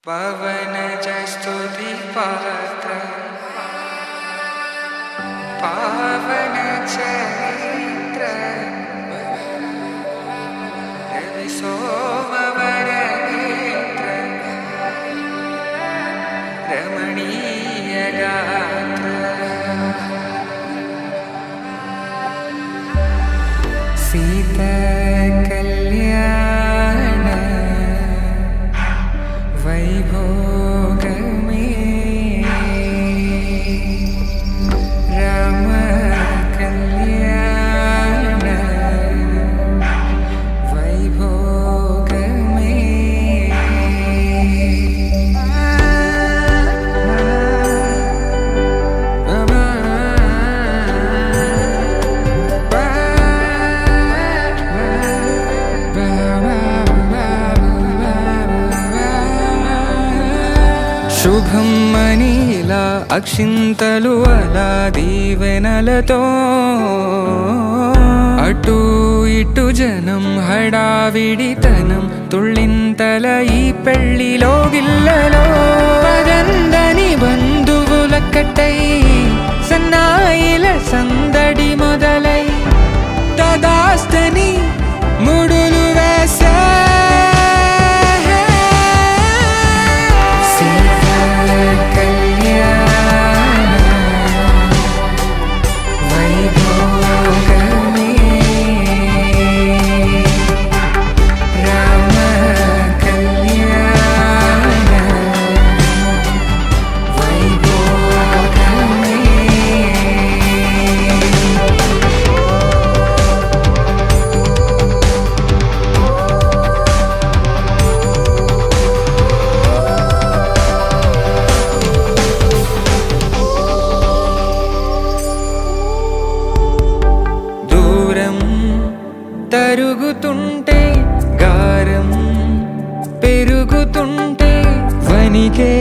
పవనజ స్తుతి పాత్ర పావన చరిత్ర రవి సోమవర నేత్ర రమణీయ గాత్ర సీత కళ్యాణ వైభోగమే రామ కళ్యాణ వైభోగమే శుభం మనీలా అక్షింతలు అలా దీవెనలతో అటు ఇటు జనం హడావిడితనం తుళ్ళింతల ఈ పెళ్లిలో గిల్లలో పదందని బంధువుల కట్టై సన్నాయిల సందడి మొదలై తదాస్తని ముడులు వేసే తరుగుతుంటే గారం పెరుగుతుంటే వనికే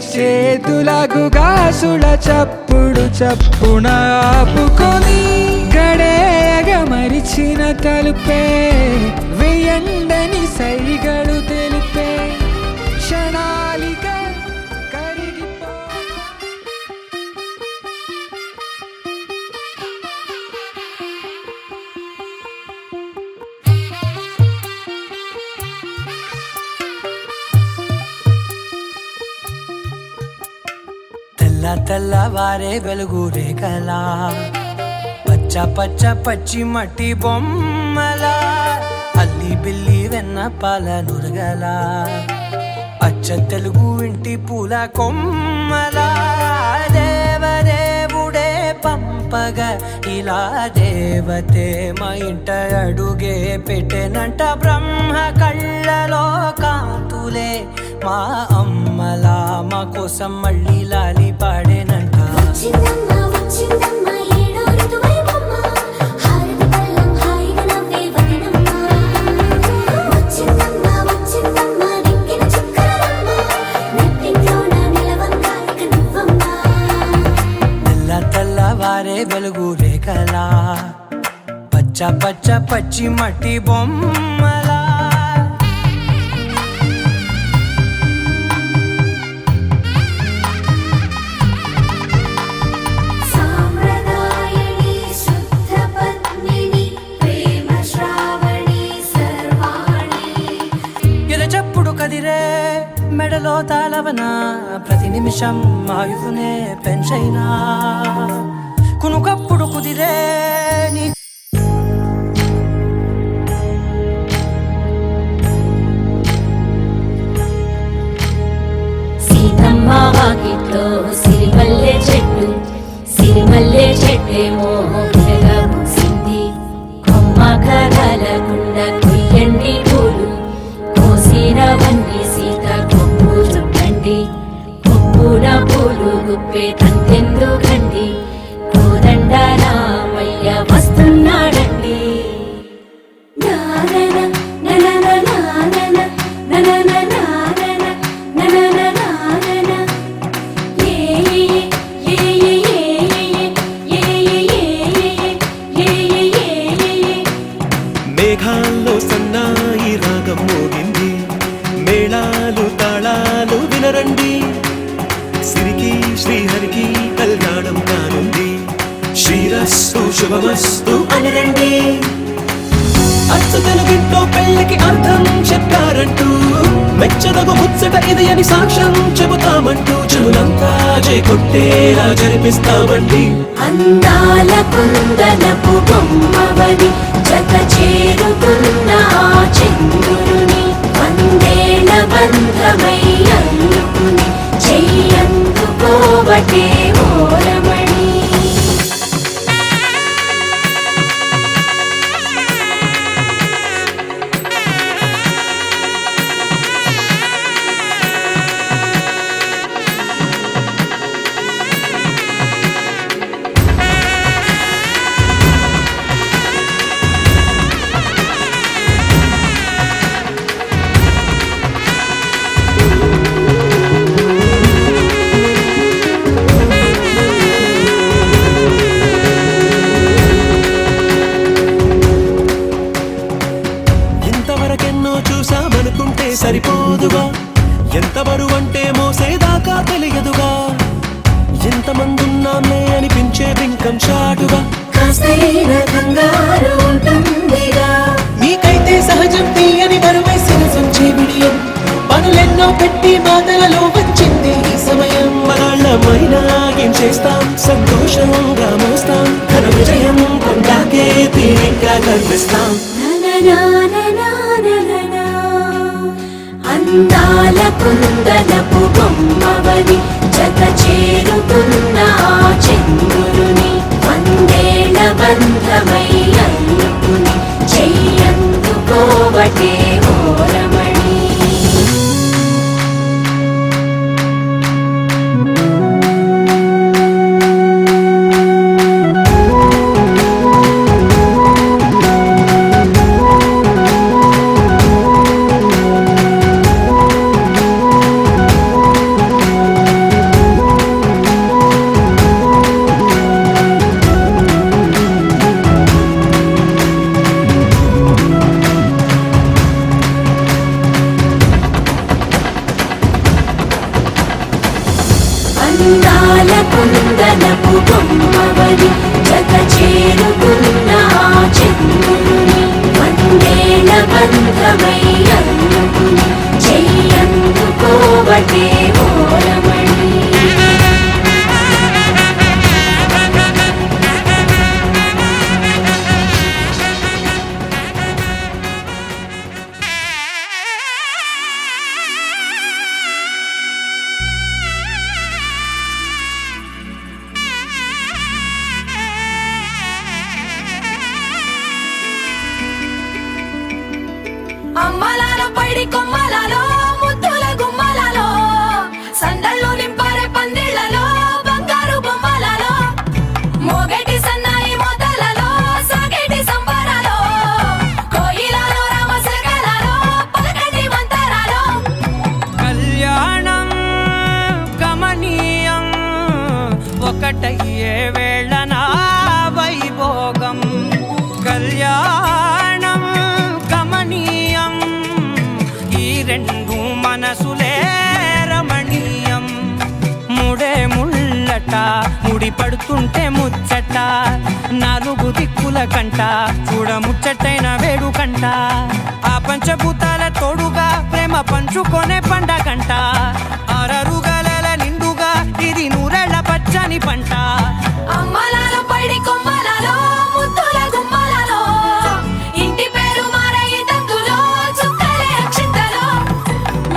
చేతులకు గాసుల చప్పుడు చప్పున ఆపుకొని గడేయగ మరిచిన తలుపే వేయండని సైగలు తెలిపే క్షణాలిగా కరిగిపో తెల్లవారే వెలుగు రేఖలా పచ్చ పచ్చ పచ్చి మట్టి బొమ్మలా అల్లి బిల్లి వెన్న పాల నురగలా అచ్చ తెలుగు ఇంటి పూల కొమ్మలా దేవదేవుడే పంపగా ఇలా దేవతే మా ఇంట అడుగే పెట్టెనంట బ్రహ్మ కళ్ళలో కాంతులే మా అమ్మలా మా కోసం మళ్ళీ లాలి పాడేనంట. తెల్లవారే వెలుగు రేఖలా పచ్చ పచ్చ పచ్చి మట్టి బొమ్మలా కదిరే మెడలో తాళవన ప్రతి నిమిషం ఆయుధునే పెంచైనా కునుకప్పుడు కుదిరే నీ సీతమ్మ వాకిట్లో సిరిమల్లె చెట్టేమో పూసింది కొమ్మ కదలకుండా కొయ్యండి పూలు కోసినవన్నీ సీత కొప్పు చుట్టండి కొప్పున పూలు గుప్పే తంతెందుకండి కోదండ రామయ్య వస్తుంది అచ్చు తెలుగింట్లో పెళ్లికి అర్థం చెప్పారంటూ మెచ్చదగు ముచ్చట ఇది అని సాక్ష్యం చెబుతామంటూ చెవులంతా కొట్టేలా జరిపిస్తామండి. అందాల కుందనపు బొమ్మవని జత చేరుకున్న ఆ చంద్రుని వందేల బంధమై అల్లుకుని చెయ్యందుకోవటే ఓరమణి. ఇంతవరకెన్నో చూసామనుకుంటే సరిపోదుగా, ఎంత బరువంటే మోసేదాకా తెలియదుగా, ఎంతమందున్నామే అనిపించే బింకం చాటుగా కాస్తైన కంగారు ఉంటుందిగా. నీకైతే సహజం తీయని బరువేసిన సంచే బిడియం పనులెన్నో పెట్టి మాటలలో వచ్చింది ఈ సమయం. మనాళ్ళమైనా ఏం చేస్తాం, సంతోషంగా మోస్తాం, ఘన విజయం కొండాకే తీరిగ్గా కనిపిస్తాం. ననననననననన. అందాల కుందనపు బొమ్మవని జత చేరుకున్న ఆ చంద్రుని వందేల బంధమై అల్లుకుని చెయ్యందుకోవటే ఓరమణి. అందాల కుందనపు బొమ్మవని జత చేరుకున్న ఆ చంద్రుని వందేల బంధమై అల్లుకుని చెయ్యందుకోవటే ఓరమణి. అమ్మలాలో పైడి కొమ్మలలో ముద్దుల గుమ్మలలో సందళ్ళు నింపారే పందిళ్లలో బంగారు బొమ్మలలో మోగేటి సన్నాయి మొదలలో సాగేటి సంబరాలో కోయిలలో రామశకలలో పలకటి మంతరాలో. కళ్యాణం గమనీయం ఒకటయ్యే వేళ నా వైభోగం. కళ్యాణం గమనీయం ఈ రెండు మనసులే రమణీయం. ముడే ముళ్ళట ముడి పడుతుంటే ముచ్చట నాలుగు దిక్కుల కంట చూడ ముచ్చటైన వేడుకంట. ఆ పంచభూతాల తోడుగా ప్రేమ పంచుకొనే పండగంట. అరరుగలల నిండుగా ఇది నూరెళ్ళ పచ్చని పంట. అమ్మలాలో పైడి కొమ్మలలో ముద్దుల గుమ్మలలో ఇంటి పేరు మారయి తందులో చుక్కలే అక్షింతలో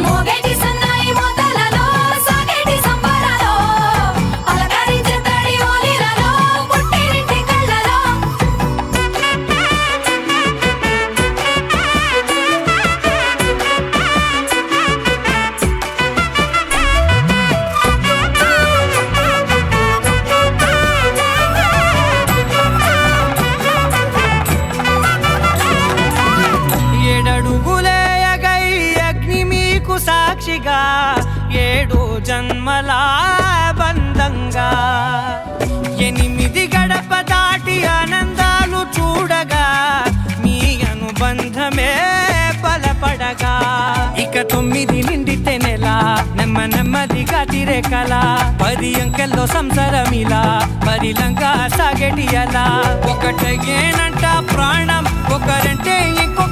మోగేటి సన్నాయి మొదలలో సాగేటి సంబరాలో పలకరించే తడి ఓలిలలో పుట్టినింటి కళ్ళలో. ఏడడుగులేయగై అగ్ని మీకు సాక్షిగా ఏడు జన్మల బంధంగా 8 గడప దాటి ఆనందాలు చూడగా మీ అనుబంధమే బలపడగా. ఇక 9 నిండితే నెల నెమ్మదిగా తిరేకల 10 అంకెల్లో సంసారమిలా పరిలంగా సాగేటి అలా. ఒకటేనంట ప్రాణం ఒకరంటే ఇంకొక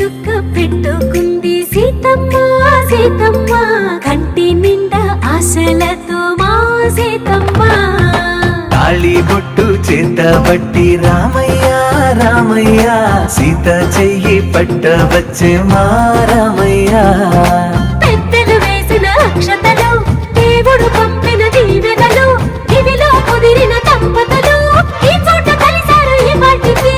చుక్క పెట్టుకుంది సీతమ్మ సీతమ్మ కంటి నిండా ఆశలతో మా సీతమ్మ తాళి బొట్టు చేతబట్టి రామయ్య రామయ్య సీత చెయ్యి పట్టవచ్చే మా రామయ్య పెద్దలు వేసిన అక్షతలు దేవుడు పంపిన దీవెనలు ఇవిలో కుదిరిన దంపతులు ఈ చోట కలిశారు ఈ వాటికి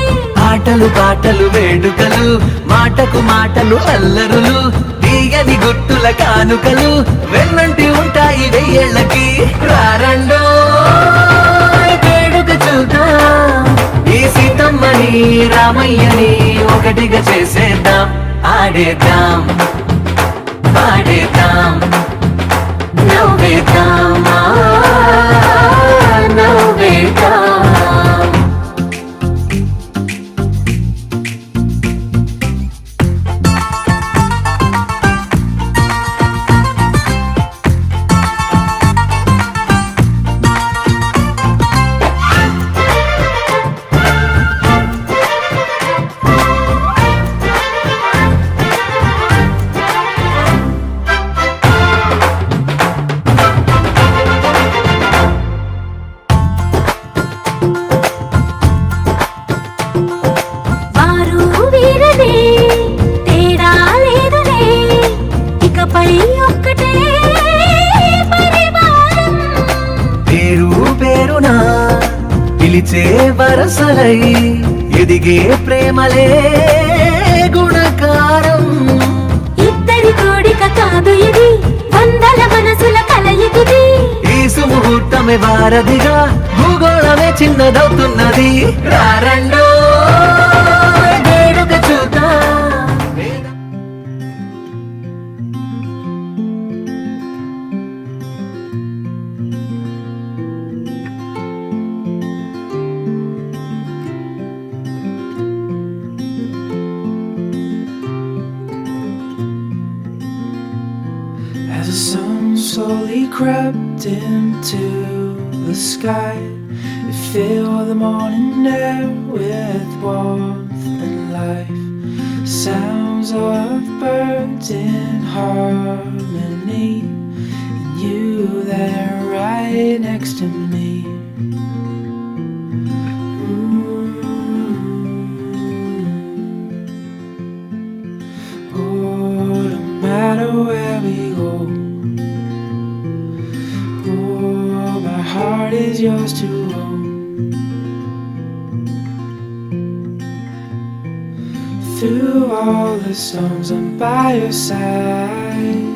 ఆటలు పాటలు వేడుకలు మాటకు మాటలు అల్లరులు తీయని గుర్తుల కానుకలు వెన్నంటి ఉంటాయి వెయ్యేళ్ళకి రారండో వేడుక చూద్దాం ఈ సీతమ్మని రామయ్యని ఒకటిగా చేసేద్దాం ఆడేద్దాం పాడేద్దాం నవ్వేద్దాం నవ్వేద్దాం వారు వీరనే తేడా లేదులే ఇకపై ఒక్కటే పరివారం పేరు పేరునా పిలిచే వరసలై ఎదిగే ప్రేమలే గుణకారం ఇద్దరి కోడిక కాదు ఇది వందల మనసుల కలయికిది ఈ సుముహూర్తమే వారధిగా భూగోళమే చిన్నదవుతున్నది రారండో వేడుక చూద్దాం As the sun slowly crept into the sky, it filled the morning air with warmth and life. Sounds of birds in harmony, and you there right next to me. Oh, no matter where we go, oh, my heart is yours to own. Through all the storms, I'm by your side.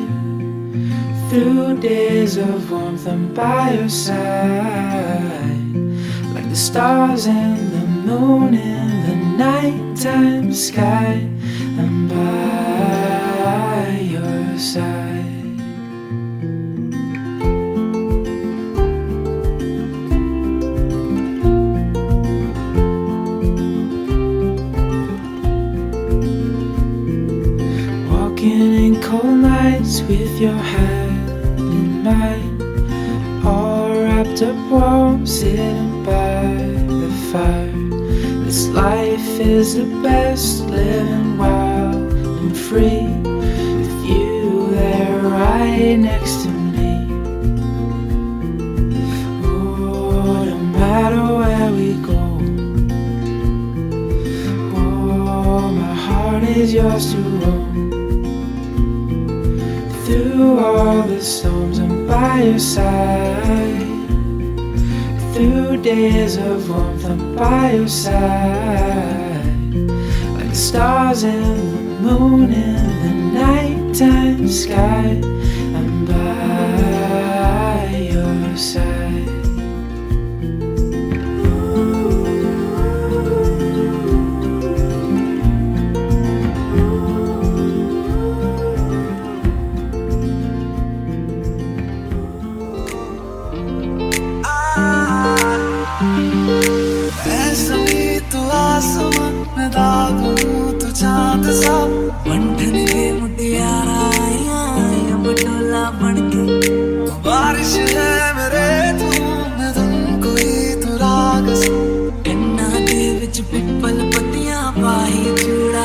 Through days of warmth, I'm by your side. Like the stars and the moon in the nighttime sky, I'm by your side. Walking in cold nights with your hand in mine, all wrapped up warm, sitting by the fire. This life is the best, living wild and free, with you there right next to me. Oh, no matter where we go, oh, my heart is yours to own. Through all the storms, I'm by your side. Through days of warmth, I'm by your side. Like the stars and the moon in the nighttime sky, I'm by your side. बारिश है मेरे धूम धुन कोई तू राग पिप्पल पत्तियां पाही चूड़ा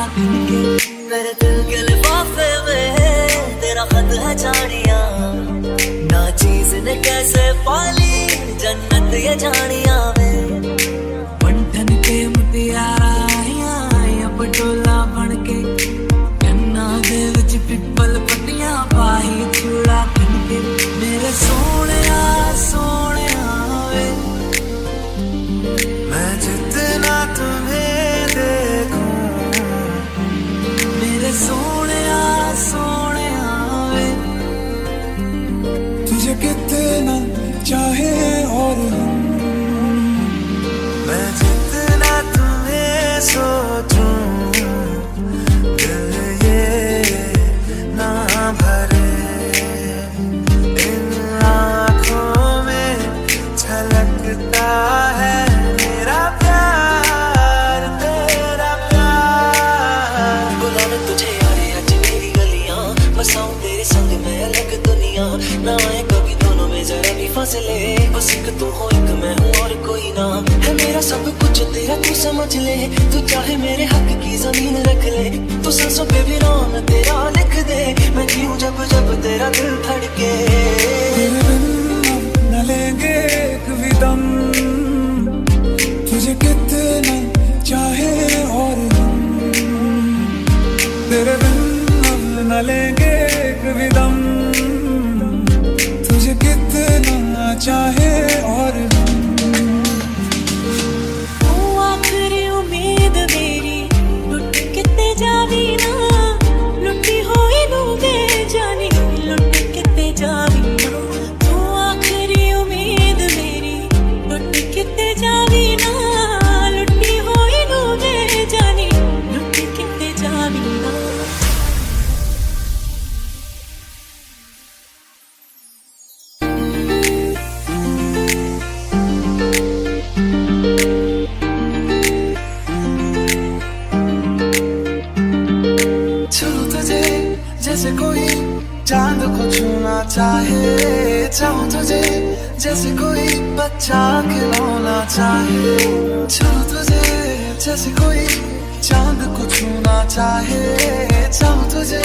जानिया ना चीज ने कैसे पाली जन्नत ये जानिया वे पंठन के मुटियारा आया पटोला बनके कन्ना दे विच पिपल पट्टियां पाई चूड़ा बनके मेरे सोहणिया सोहणिया वे मैं जितना तुम्हें देखूं मेरे सोहणिया सोहणिया वे तुझे कितना चाहे और हम मैं जितना तुम्हें सोचूं दिल ये ना भरे इन आँखों में झलकता है मेरा प्यार तेरा प्यार बुलाने तुझे यारे आज मेरी गलियां बसाऊं तेरे संग मैं अलग दुनिया ना आए कभी दोनों में जरा भी फासले बस एक तू हो एक मैं हूँ और कोई ना है मेरा सब कुछ तेरा तू समझ ले तू चाहे मेरे हक की जमीन रख ले तू सांसों पे भी नाम तेरा लिख दे मैं जीऊं जब जब तेरा दिल धड़के तेरे बिन अब न लेंगे एक भी दम तुझे कितना चाहे और हम तेरे बिन अब न लेंगे एक भी दम तुझे कितना चाहे और हम ओ आखिरी उम्मीद मेरी लुट किते जावी ना लुटी होई नू बेजानी लुट किते जावी ना ओ आखिरी उम्मीद मेरी लुट किते जावी ना लुटी होई नू बेजानी लुट किते जावी ना छू तुझे जैसे कोई चांद को छूना चाहे चाहूं तुझे जैसे कोई बच्चा खिलौना चाहे छू तुझे जैसे कोई चांद को छूना चाहे चाहूं तुझे